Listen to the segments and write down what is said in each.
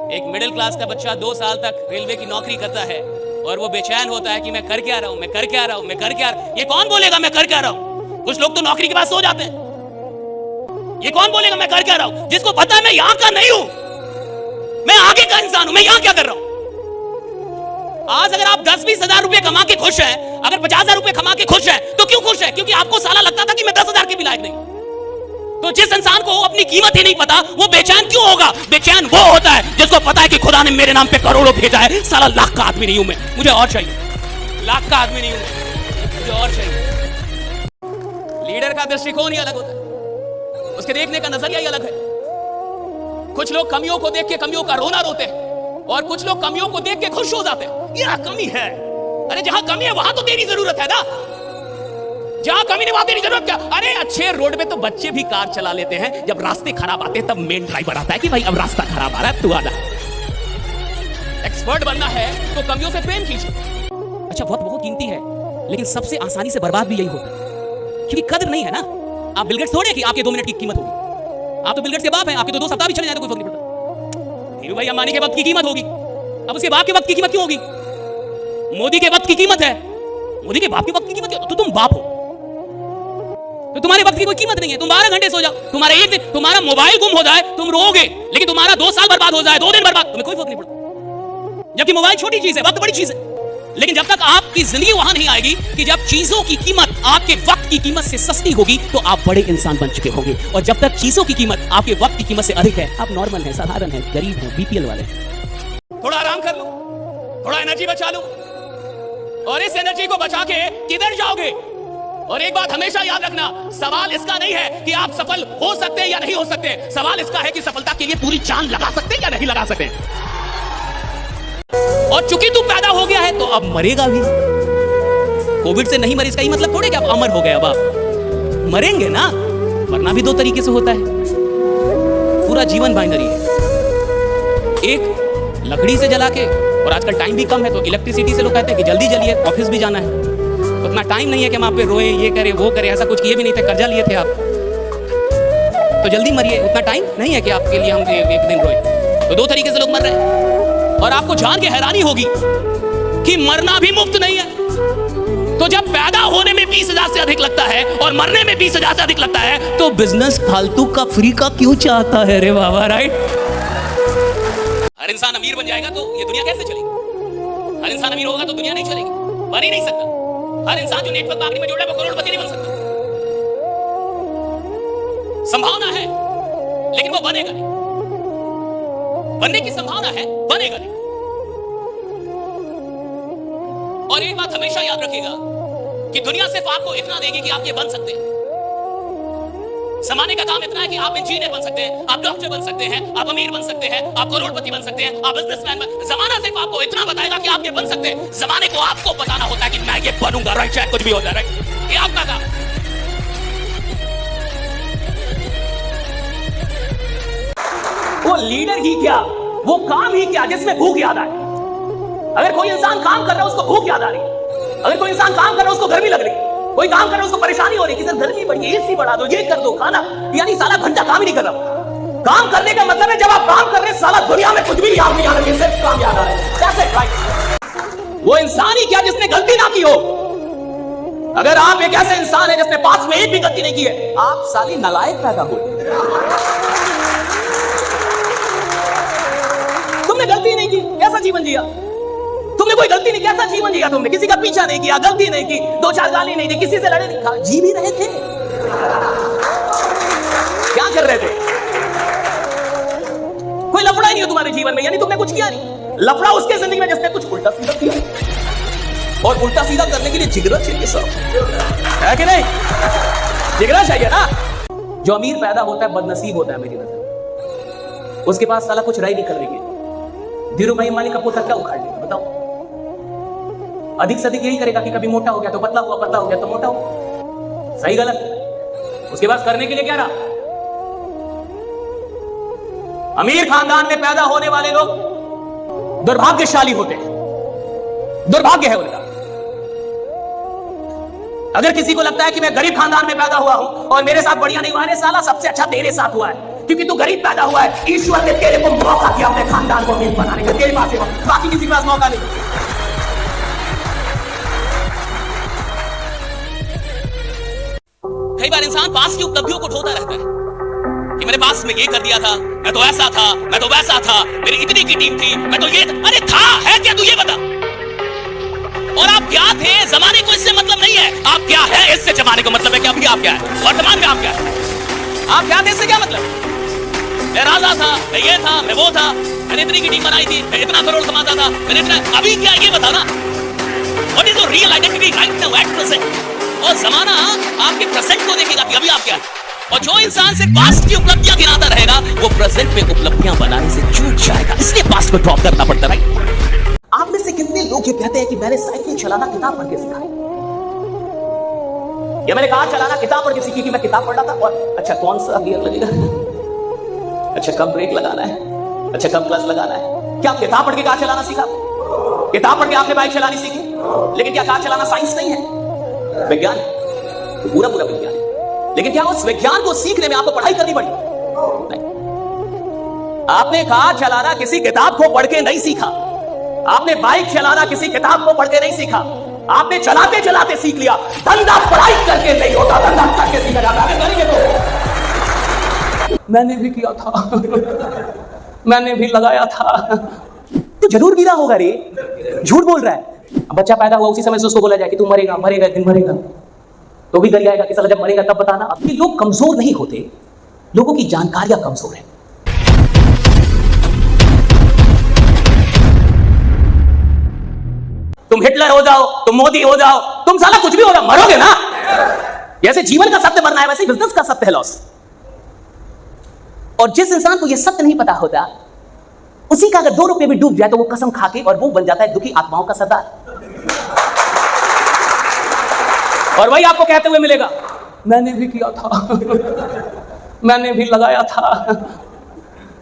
एक middle class का बच्चा 2 साल तक रेलवे की नौकरी करता है और वो बेचैन होता है कि मैं कर क्या रहा हूं, मैं कर क्या रहा हूं, मैं कर क्या रहा हूं। ये कौन बोलेगा मैं कर क्या रहा हूं? कुछ लोग तो नौकरी के बाद सो जाते हैं। ये कौन बोलेगा मैं कर क्या रहा हूं? जिसको पता है मैं यहां का नहीं हूं, मैं आगे का इंसान हूं, मैं यहां क्या कर रहा हूं। आज अगर आप 10-20 हजार रुपए कमा के खुश हैं, अगर 50 हजार रुपए कमा के खुश हैं, तो क्यों खुश है? क्योंकि आपको साला लगता था कि मैं 10 हजार के भी लायक नहीं। तो जिस इंसान को अपनी कीमत ही नहीं पता, वो बेचैन क्यों होगा? बेचैन वो होता है जिसको पता है कि खुदा ने मेरे नाम पे करोड़ों भेजा है। साला लाख का आदमी नहीं हूं मैं, मुझे और चाहिए। लाख का आदमी नहीं हूं मैं, मुझे और चाहिए। लीडर का दृष्टिकोण ही अलग होता है, उसके देखने का नजरिया ही अलग है। कुछ लोग कमियों को देख के कमियों का रोना रोते हैं और कुछ लोग कमियों को देख के खुश हो जाते हैं। यह कमी है, अरे जहां कमी है वहां तो तेरी जरूरत है ना। जहां कमी नहीं वहां तेरी जरूरत क्या? अरे अच्छे रोड पे तो बच्चे भी कार चला लेते हैं, जब रास्ते खराब आते हैं तब मेन ड्राइवर आता है कि भाई अब रास्ता खराब आ रहा है, तू आना। एक्सपर्ट बनना है तो कमियों से प्रेम कीजिए। अच्छा, वक्त बहुत कीमती है, लेकिन सबसे आसानी से बर्बाद भी यही होता है, क्योंकि कदर नहीं है ना। आप बिल गेट्स थोड़े कि आपके 2 मिनट की कीमत होगी। आप तो बिल गेट्स के बाप हैं, आपके तो 2 सप्ताह भी चले जाए तो कोई फर्क नहीं पड़ता। धीरू भाई अंबानी के वक्त की कीमत होगी, अब उसके बाप के वक्त की कीमत क्यों होगी? मोदी के वक्त की कीमत है, मोदी के बाप के वक्त की कीमत क्या? तो तुम बाप हो, तो तुम्हारे वक्त की कोई कीमत नहीं है। तुम 12 घंटे सो जाओ, तुम्हारा एक दिन, तुम्हारा मोबाइल गुम हो जाए तुम रोगे, लेकिन तुम्हारा 2 साल बर्बाद हो जाए, 2 दिन बर्बाद, तुम्हें कोई फर्क नहीं पड़ता। जबकि मोबाइल छोटी चीज है, वक्त बड़ी चीज है। लेकिन जब तक आपकी जिंदगी वहां नहीं आएगी कि जब चीजों की कीमत आपके वक्त की कीमत से सस्ती होगी, तो आप बड़े इंसान बन चुके होंगे। और जब तक चीजों की कीमत आपके वक्त की कीमत से अधिक है, आप नॉर्मल हैं, साधारण हैं, गरीब हैं, बीपीएल वाले हैं। थोड़ा आराम कर लो, थोड़ा एनर्जी बचा लो, और इस एनर्जी को बचा के किधर जाओगे? और एक बात हमेशा याद रखना, सवाल इसका नहीं है कि आप सफल हो सकते हैं या नहीं हो सकते, सवाल इसका है कि सफलता के लिए पूरी जान लगा सकते हैं या नहीं लगा सकते। और चूंकि तू पैदा हो गया है तो अब मरेगा भी। कोविड से नहीं मरे इसका ही मतलब थोड़े कि आप अमर हो गए, अब आप मरेंगे ना। मरना भी 2 तरीके से होता है, पूरा जीवन बाइनरी है। एक लकड़ी से जला के, और आजकल टाइम भी कम है तो इलेक्ट्रिसिटी से लोग कहते हैं कि जल्दी जलिए, ऑफिस भी जाना है, तो उतना टाइम नहीं है कि हम आप पे रोए, ये करे वो करे। ऐसा कुछ किए भी नहीं थे, कर्जा लिए थे आप, तो जल्दी मरिए। उतना टाइम नहीं है कि आपके लिए हम एक दिन रोए। तो 2 तरीके से लोग मर रहे हैं, और आपको जान के हैरानी होगी कि मरना भी मुफ्त नहीं है। तो जब पैदा होने में 20,000 से अधिक लगता है और मरने में 20,000 से अधिक लगता है, तो बिजनेस फालतू का फ्री का क्यों चाहता है रे बाबा, राइट? हर इंसान अमीर बन जाएगा तो ये दुनिया कैसे चलेगी? हर इंसान अमीर होगा तो दुनिया नहीं चलेगी, बन ही नहीं सकता। हर इंसान जो नेटवर्क मार्केटिंग में जुड़ा है वो करोड़पति नहीं बन सकता। संभावना है लेकिन वो बनेगा नहीं। बनने की संभावना है, बनेगा नहीं। और एक बात हमेशा याद रखिएगा कि दुनिया सिर्फ आपको इतना देगी कि आप ये बन सकते हैं। समाने का काम इतना है कि आप इंजीनियर बन सकते हैं, आप डॉक्टर बन सकते हैं, आप अमीर बन सकते हैं, आप करोड़पति बन सकते हैं, आप बिजनेसमैन बन। जमाना सिर्फ आपको इतना बताएगा कि आप ये बन सकते हैं। जमाने को आपको बताना होता है कि मैं ये बनूंगा, राइट? चाहे कुछ भी हो जाए, राइट? ये आपका काम। वो लीडर ही क्या, वो काम ही क्या जिसमें भूख याद आए। अगर कोई इंसान काम कर रहा है उसको भूख याद आ रही है, अगर कोई इंसान काम कर रहा है उसको गर्मी लग रही है, कोई काम कर रहा है उसको परेशानी हो रही है कि सर गर्मी बढ़ी है, एसी बढ़ा दो, ये कर दो, खाना, यानी साला घंटा काम ही नहीं कर रहा। काम करने का मतलब है जब आप काम कर रहे हैं साला दुनिया में कुछ भी याद नहीं आ रहा है, सिर्फ काम याद आ रहा है। That's it, right? वो इंसान ही क्या जिसने गलती ना की हो। अगर आप एक ऐसे इंसान है जिसने पास में एक भी गलती नहीं की है, आप साली नालायक पैदा हुए। तुमने गलती नहीं की, कैसा जीवन जिया? तुमने कोई गलती नहीं, कैसा जीवन जिया? तुमने किसी का पीछा नहीं किया, गलती नहीं की, 2-4 गाली नहीं दी, किसी से लड़े नहीं, जी भी रहे थे। क्या कर रहे थे? कोई लफड़ा ही नहीं हो तुम्हारे जीवन में, यानी तुमने कुछ किया नहीं। लफड़ा उसके जिंदगी में जिसने कुछ उल्टा सीधा किया, और उल्टा सीधा करने के लिए जिगरा चाहिए सब, है कि नहीं? जिगरा चाहिए ना। जो अमीर पैदा होता है बदनसीब होता है मेरी नजर। उसके पास साला कुछ राय नहीं करने की। धीरू भाई अंबानी का पोता क्या उखाड़ लेगा बताओ? अधिक से अधिक यही करेगा कि कभी मोटा हो गया तो पतला हुआ, पतला हो गया तो मोटा हुआ। सही गलत उसके पास करने के लिए क्या रहा? अमीर खानदान में पैदा होने वाले लोग दुर्भाग्यशाली होते हैं, दुर्भाग्य है उनका। अगर किसी को लगता है कि मैं गरीब खानदान में पैदा हुआ हूं और मेरे साथ बढ़िया नहीं हुआ है, साला सबसे अच्छा तेरे साथ हुआ है, क्योंकि तू गरीब पैदा हुआ है। ईश्वर ने तेरे को मौका दिया अपने खानदान को अमीर बनाने का तेरे पास है, बाकी किसी के पास मौका नहीं। कई बार इंसान पास की उपलब्धियों को ढोता रहता है कि मेरे पास में ये कर दिया था, मैं तो ऐसा था, मैं तो वैसा था, मेरी इतनी की टीम थी, मैं तो ये था। अरे था है क्या, तू ये बता। और आप क्या थे, जमाने को इससे मतलब नहीं है। आप क्या है इससे जमाने को मतलब है कि अभी आप क्या है, वर्तमान में आप क्या है। आप क्या थे इससे क्या मतलब। मैं राजा था, मैं ये था, मैं वो था, मैंने इतनी की टीम बनाई थी, मैं इतना करोड़ कमाता था, मैंने इतना। अभी क्या ये बता ना, what is your real identity right now at present. और जमाना आपके प्रेजेंट को देखेगा कि अभी आप क्या है। और जो इंसान से पास्ट की उपलब्धियां गिनाता रहेगा वो प्रेजेंट में उपलब्धियां बनाने से चूक जाएगा। इसलिए पास्ट को ड्रॉप करना पड़ता है। आप में से कितने लोग ये कहते हैं कि मैंने साइकिल चलाना किताब पढ़ के सीखा, या मैंने कार चलाना किताब पढ़ के सीखी कि मैं किताब पढ़ रहा था। और अच्छा कौन सा गियर लगेगा, अच्छा कब ब्रेक लगाना है, अच्छा कब क्लच लगाना है। क्या आप किताब पढ़ के कार चलाना सीखा? किताब पढ़ के आपने बाइक चलानी सीखी, लेकिन क्या कार चलाना साइंस नहीं है, विज्ञान है, तो पूरा पूरा विज्ञान है। लेकिन क्या उस विज्ञान को सीखने में आपको पढ़ाई करनी पड़ी? नहीं। आपने कार चलाना किसी किताब को पढ़ के नहीं सीखा, आपने बाइक चलाना किसी किताब को पढ़ के नहीं सीखा, आपने चलाते चलाते सीख लिया। धंधा पढ़ाई करके नहीं होता, धंधा करके सीखा जाता है। मैंने भी किया था, मैंने भी लगाया था। तो जरूर गिरा होगा रे, झूठ बोल रहा है। बच्चा पैदा हुआ उसी समय से उसको बोला जाए कि तू मरेगा, मरेगा एक दिन मरेगा, तो भी गर जाएगा कि साला जब मरेगा तब बताना। अब ये लोग कमजोर नहीं होते, लोगों की जानकारियां कमजोर है। तुम हिटलर हो जाओ, तुम मोदी हो जाओ, तुम साला कुछ भी हो जाओ, मरोगे ना। जैसे जीवन का सत्य मरना है, वैसे बिजनेस का सत्य है लॉस। और जिस इंसान को यह सत्य नहीं पता होता, उसी का अगर 2 रुपए भी डूब जाए तो वो कसम खा के, और वो बन जाता है दुखी आत्माओं का सरदार। और वही आपको कहते हुए मिलेगा, मैंने भी किया था, मैंने भी लगाया था,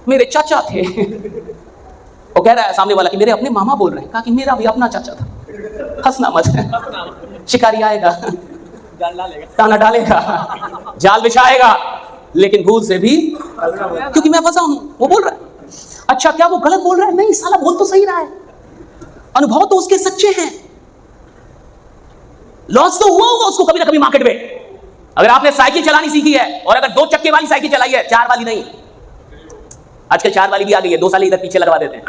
मेरे चाचा थे। वो कह रहा है सामने वाला कि मेरे अपने मामा बोल रहे हैं। कहा कि मेरा भी अपना चाचा था। हंसना मत, शिकारी आएगा, ताना डालेगा, जाल बिछाएगा, लेकिन भूल से भी, क्योंकि मैं फंसा हूं। वो बोल रहा है, अच्छा क्या वो गलत बोल रहा है? नहीं साला, बोल तो सही रहा है, अनुभव तो उसके सच्चे हैं। लॉस तो हुआ होगा उसको कभी ना कभी मार्केट में। अगर आपने साइकिल चलानी सीखी है, और अगर 2 चक्के वाली साइकिल चलाई है, 4 वाली नहीं, आजकल 4 वाली भी आ गई है, 2 साल इधर पीछे लगवा देते हैं।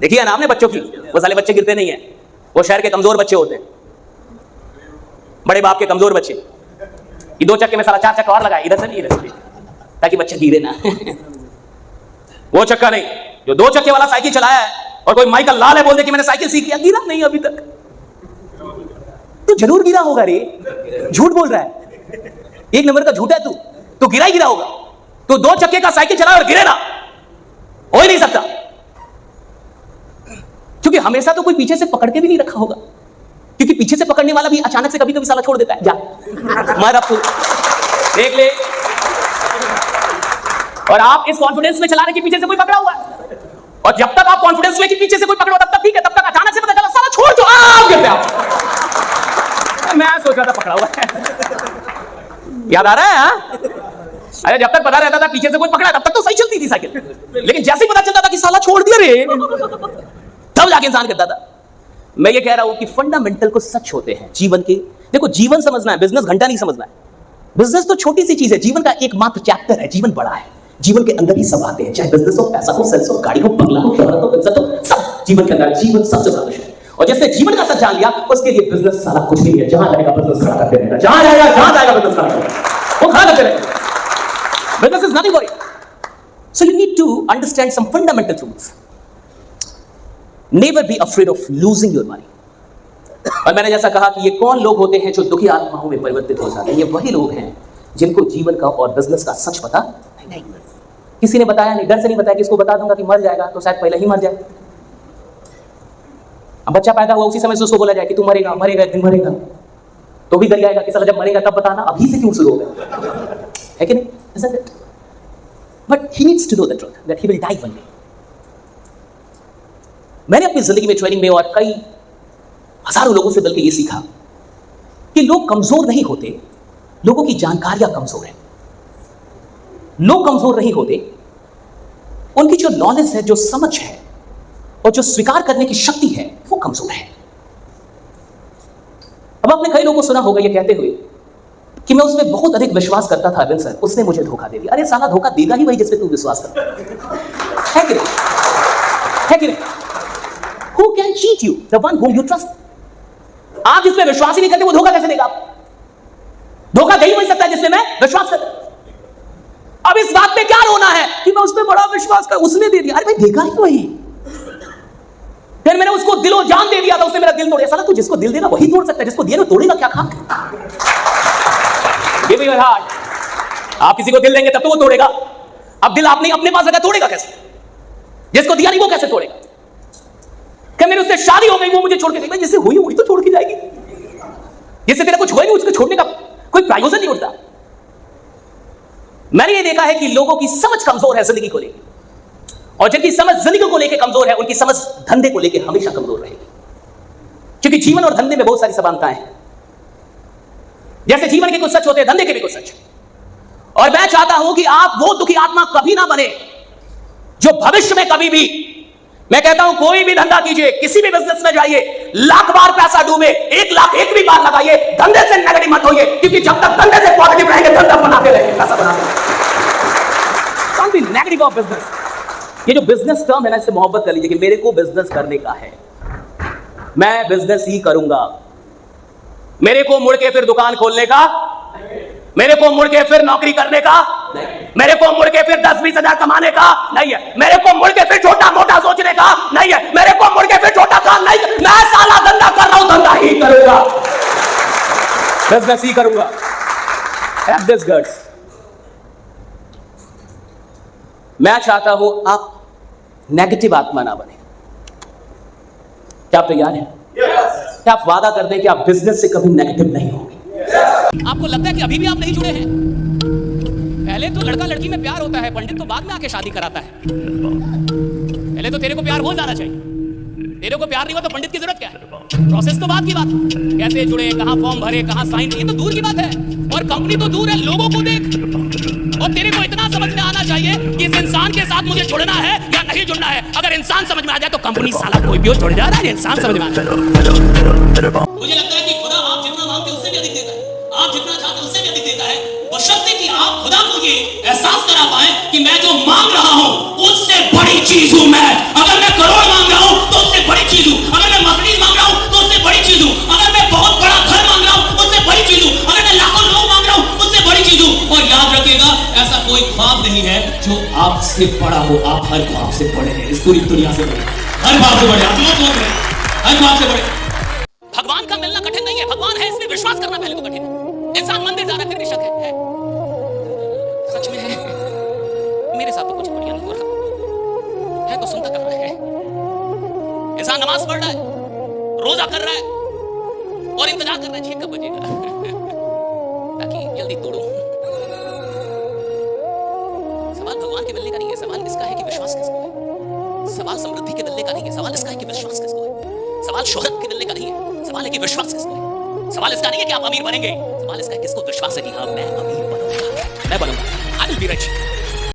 देखिए ना आपने बच्चों की, वो साले बच्चे गिरते नहीं है, वो शहर के कमजोर बच्चे होते हैं, बड़े बाप के कमजोर बच्चे। ये 2 चक्के में साला 4 चक्का और लगाए, इधर से नहीं इधर से, ताकि बच्चे गिरे ना। वो चक्का नहीं, जो 2 चक्के वाला साइकिल चलाया है, और कोई माइकल लाल है बोल दे कि मैंने साइकिल सीखी, गिरा नहीं अभी तक। तो जरूर गिरा होगा रे, झूठ बोल रहा है, 1 नंबर का झूठा है तू। तो गिरा ही गिरा होगा। तो 2 चक्के का साइकिल चला और गिरे ना, हो ही नहीं सकता, क्योंकि हमेशा तो कोई पीछे से पकड़ के भी नहीं रखा होगा, क्योंकि पीछे से पकड़ने वाला भी अचानक से कभी कभी साला छोड़ देता है। जा मार अब देख ले। और आप इस कॉन्फिडेंस में चला रहे कि पीछे से कोई पकड़ा हुआ है, और जब तक आप कॉन्फिडेंस में कि पीछे से कोई पकड़ा तब तक ठीक है, तब तक अचानक से पता चला साला छोड़ दो, आप गिरते आप। मैं सोच रहा था पकड़ा हुआ है, याद आ रहा है? अरे जब तक पता रहता था पीछे से कोई पकड़ा, तब तक तो सही चलती थी साइकिल, लेकिन जैसे ही पता चलता था कि साला छोड़ दिया रे, तब जाके इंसान करता था। मैं ये कह रहा हूं कि फंडामेंटल को सच होते हैं जीवन के। देखो जीवन समझना है, बिजनेस घंटा नहीं समझना है। बिजनेस तो छोटी सी चीज है, जीवन का एकमात्र चैप्टर है। जीवन बड़ा है, जीवन के अंदर ही सब आते हैं, चाहे बिजनेस हो, पैसा हो, सेल्स हो, गाड़ी हो, बंगला हो, शोहरत हो, इज्जत हो, सब जीवन के अंदर। जीवन सबसे बड़ा विषय है, और जिसने जीवन का सच जान लिया उसके लिए बिजनेस सारा कुछ नहीं है। जहां जाएगा बिजनेस खड़ा करते रहेगा, जहां जाएगा बिजनेस खड़ा करेगा, वो खड़ा करते रहेगा। Business is nothing for you. So you need to understand some fundamental truths. Never be afraid of losing your money. और मैंने जैसा कहा कि ये कौन लोग होते हैं जो दुखी आत्माओं में परिवर्तित हो जाते हैं? ये वही लोग हैं जिनको जीवन का और बिजनेस का सच पता नहीं। किसी ने बताया नहीं, डर से नहीं बताया कि इसको बता दूंगा कि मर जाएगा तो शायद पहले ही मर जाए। अब बच्चा पैदा हुआ उसी समय से उसको बोला जाए कि तू मरेगा, मरेगा एक दिन मरेगा, तो भी डर जाएगा कि साला जब मरेगा तब बताना। अभी से क्यों शुरू हो गया, है कि नहीं? Isn't it? But he needs to know the truth that he will die one day. मैंने अपनी जिंदगी में ट्रेनिंग में और कई हजारों लोगों से बल्कि ये सीखा कि लोग कमजोर नहीं होते, लोगों की जानकारियां कमजोर है। लोग कमजोर नहीं होते, उनकी जो नॉलेज है, जो समझ है, और जो स्वीकार करने की शक्ति है वो कमजोर है। अब आपने कई लोगों को सुना होगा ये कहते हुए कि मैं उसमें बहुत अधिक विश्वास करता था अरविंद सर, उसने मुझे धोखा दे दिया। अरे साला, धोखा देगा ही वही जिसपे तू विश्वास करता है कि नहीं? है कि नहीं? Who can cheat you? The one whom you trust. आप जिसपे विश्वास ही नहीं करते वो धोखा कैसे देगा? धोखा दे ही वही सकता है जिसपे मैं विश्वास करता। अब इस बात पे क्या रोना है कि मैं उसपे बड़ा विश्वास कर, उसने दे दिया। अरे भाई, देगा ही वही। फिर मैंने उसको दिलो जान दे दिया था, उसने मेरा दिल तोड़ दिया। साला, तू जिसको दिल देना वही तोड़ सकता है, जिसको दिया ना तोड़ेगा क्या खा? Give me your heart. आप किसी को दिल देंगे तब तो वो तोड़ेगा। अब दिल आपने अपने पास रखा, तोड़ेगा कैसे? जिसको दिया नहीं वो कैसे तोड़ेगा? कि मेरी उससे शादी हो गई, वो मुझे छोड़ के गई। जिससे हुई वही तो छोड़ के जाएगी। जिससे तेरा कुछ हुआ नहीं उसको छोड़ने का कोई प्रायोजन नहीं उठता। मैंने ये देखा है कि लोगों की समझ कमजोर है जिंदगी को लेकर, और जिनकी समझ जिंदगी को लेकर कमजोर है उनकी समझ धंधे को लेकर हमेशा कमजोर रहेगी। क्योंकि जीवन और धंधे में बहुत सारी समानताएं हैं। जैसे जीवन के कुछ सच होते हैं, धंधे के भी कुछ सच। और मैं चाहता हूं कि आप वो दुखी आत्मा कभी ना बने जो भविष्य में कभी भी, मैं कहता हूं कोई भी धंधा कीजिए, किसी भी बिजनेस में जाइए, लाख बार पैसा डूबे, 1 लाख एक भी बार लगाइए, धंधे से नेगेटिव मत होइए। क्योंकि जब तक धंधे से पॉजिटिव रहेंगे, धंधा बनाते रहेंगे, पैसा बनाते रहेंगे। Don't be negative of business. ये जो बिजनेस टर्म है ना, इससे मोहब्बत कर लीजिए कि मेरे को बिजनेस करने का है, मैं बिजनेस ही करूंगा। मेरे को मुड़ के फिर दुकान खोलने का, मेरे को मुड़ के फिर नौकरी करने का, मेरे को मुड़ के फिर 10-20 हजार कमाने का नहीं है। मेरे को मुड़ के फिर छोटा मोटा सोचने का नहीं है। मेरे को मुड़ के फिर छोटा काम नहीं। मैं साला धंधा कर रहा हूं, धंधा ही करूंगा, बिजनेस ही करूंगा। Have this guts. मैं चाहता हूं आप नेगेटिव आत्मा ना बने। क्या आप तैयार हैं? क्या आप वादा करते हैं कि आप बिजनेस से कभी नेगेटिव नहीं होंगे? आपको लगता है कि अभी भी आप नहीं जुड़े हैं? पहले तो लड़का लड़की में प्यार होता है, पंडित तो बाद में आके शादी कराता है। पहले तो तेरे को प्यार हो जाना चाहिए। तेरे को प्यार नहीं हुआ तो पंडित की जरूरत क्या है? प्रोसेस तो बात की बात, कैसे जुड़े, कहां फॉर्म भरे, कहां साइन, ये तो दूर की बात है। और कंपनी तो दूर है, लोगों को देख। और तेरे को इतना समझ में आना चाहिए कि इस इंसान के साथ मुझे जुड़ना है या नहीं जुड़ना है। अगर इंसान समझ में आ जाए तो कंपनी साला कोई भी जुड़ जा रहा है। इंसान समझ में आ जाए। मुझे लगता है कि खुदा आप जितना मांगते उससे भी अधिक देता है, आप जितना चाहते उससे भी अधिक देता है। बशर्ते कि आप खुदा को ये एहसास करा पाए कि मैं जो मांग रहा हूं उससे बड़ी चीज हूं मैं। अगर मैं करोड़ मांग रहा हूं तो उससे बड़ी चीज हूं। अगर मैं मर्सिडीज मांग रहा हूं तो उससे बड़ी चीज हूं। अगर मैं बहुत बड़ा घर मांग रहा हूं उससे बड़ी चीज हूं। अगर मैं लाखों लोग मांग रहा हूं उससे बड़ी चीज हूं। और याद रखिएगा, ऐसा कोई ख्वाब नहीं है जो आपसे बड़ा हो। आप हर ख्वाब से बड़े हैं, इस पूरी दुनिया से बड़े, हर ख्वाब से बड़े। आप लोग सोच रहे हैं, हर ख्वाब से बड़े। भगवान का मिलना कठिन नहीं है, भगवान है इसलिए विश्वास करना पहले तो कठिन है। इंसान मंदिर जा रहा है फिर भी शक है। सच में है, मेरे साथ तो कुछ बढ़िया नहीं हो रहा है तो सुनता कर रहा है। इंसान नमाज पढ़ रहा है, रोजा कर रहा है और इंतजार कर रहा है 6 कब बजेगा ताकि जल्दी तोड़ूं। सवाल भगवान के मिलने का नहीं है, सवाल इसका है कि विश्वास किसको है। सवाल समृद्धि के मिलने का नहीं है, सवाल इसका है कि विश्वास किसको है। सवाल शोहरत के मिलने का नहीं है, सवाल है कि विश्वास किसको है। सवाल इसका नहीं है कि आप अमीर बनेंगे, सवाल इसका है किसको विश्वास है कि हाँ मैं अमीर बनूंगा, मैं बनूंगा। I will be rich.